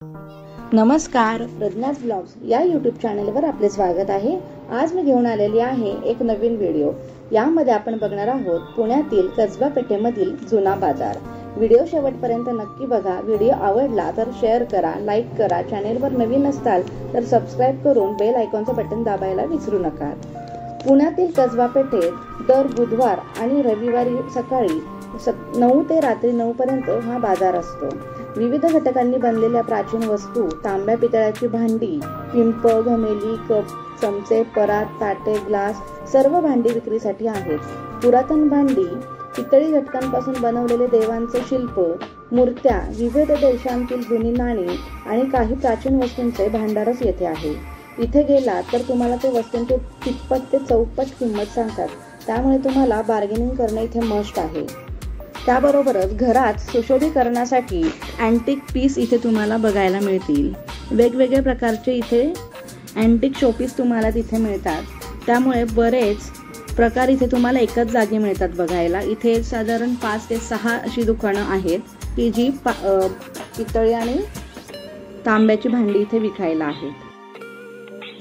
नमस्कार, प्रज्ञास ब्लॉग्स या यूट्यूब चॅनलवर आपले स्वागत आहे। आज मी घेऊन आलेली आहे एक नवीन व्हिडिओ। यामध्ये आपण बघणार आहोत पुण्यातील कसबा पेठेमधील जुना बाजार। व्हिडिओ शेवटपर्यंत नक्की बघा। व्हिडिओ आवडला तर शेअर करा, लाईक करा। चॅनलवर नवीन असाल तर सबस्क्राइब करून बेल आयकॉनचं बटन दाबायला विसरू नका। पुण्यातील कसबा पेठेत दर बुधवार आणि रविवारी सकाळी 9 ते रात्री 9 पर्यंत हा बाजार असतो। विविध घटकांनी बनलेल्या प्राचीन वस्तू, तांब्या पितळाची भांडी, पिंप, घमेली, कप, चमचे, परात, ताटे, ग्लास सर्व भांडी विक्रीसाठी आहेत। पुरातन भांडी, पितळी घटकांपासून बनवलेले देवांचे शिल्प, मूर्त्या, विविध देशांतील जुनी नाणी आणि काही प्राचीन वस्तूंचे भांडारच येथे आहे। इथे गेला तर तुम्हाला ते वस्तूंची तिप्पट ते चौपट किंमत सांगतात, त्यामुळे तुम्हाला बार्गेनिंग करणे इथे मस्ट आहे। त्याबरोबरच घरात सुशोभीकरणासाठी अँटिक पीस इथे तुम्हाला बघायला मिळतील। वेगवेगळ्या प्रकारचे इथे अँटिक शोपीस तुम्हाला तिथे मिळतात, त्यामुळे बरेच प्रकार इथे तुम्हाला एकाच जागी मिळतात बघायला। इथे साधारण 5 ते 6 अशी दुकानं आहेत की जी पितळी आणि तांब्याची भांडी इथे विकायला आहेत।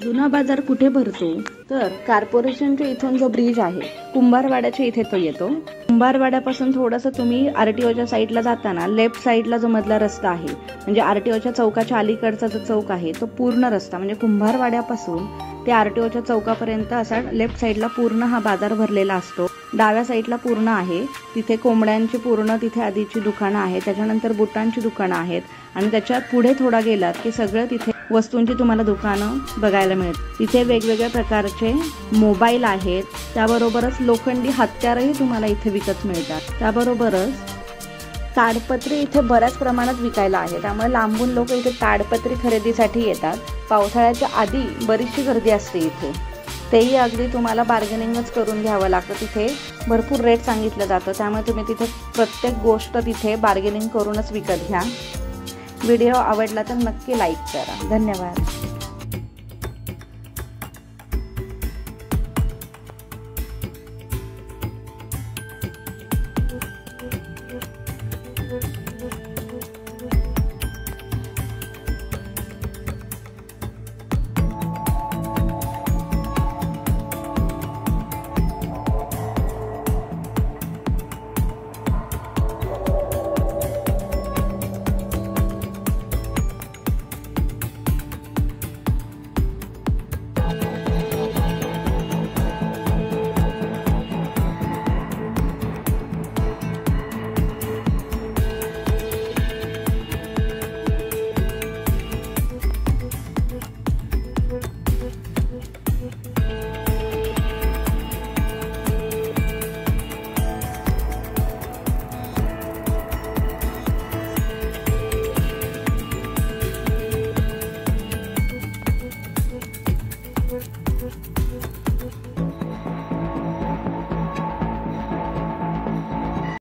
जुना बाजार कुठे भरतो तर कॉर्पोरेशनच्या इथून जो ब्रिज आहे कुंभारवाड्याच्या इथे तो येतो। कुंभारवाड्यापासून थोडंसं तुम्ही आरटीओच्या साईडला जाताना लेफ्ट साईडला जो मधला रस्ता आहे, म्हणजे आरटीओच्या चौकाच्या अलीकडचा जो चौक आहे तो पूर्ण रस्ता, म्हणजे कुंभारवाड्यापासून ते आरटीओच्या चौकापर्यंत असा लेफ्ट साईडला पूर्ण हा बाजार भरलेला असतो। डाव्या साईडला पूर्ण आहे, तिथे कोंबड्यांची पूर्ण तिथे आधीची दुकानं आहेत, त्याच्यानंतर बुटांची दुकानं आहेत आणि त्याच्या पुढे थोडा गेलात की सगळं तिथे वस्तूंची तुम्हाला दुकानं बघायला मिळतात। तिथे वेगवेगळ्या प्रकारचे मोबाईल आहेत, त्याबरोबरच लोखंडी हत्यारही तुम्हाला इथे विकत मिळतात। त्याबरोबरच ताडपत्री इथे बऱ्याच प्रमाणात विकायला आहे, त्यामुळे लांबून लोक इथे ताडपत्री खरेदीसाठी येतात। पावसाळ्याच्या आधी बरीचशी गर्दी असते इथे, तेही अगदी तुम्हाला बार्गेनिंगच करून घ्यावं लागतं। तिथे भरपूर रेट सांगितलं जातं, त्यामुळे तुम्ही तिथे प्रत्येक गोष्ट तिथे बार्गेनिंग करूनच विकत घ्या। व्हिडिओ आवडला तर नक्की लाईक करा। धन्यवाद।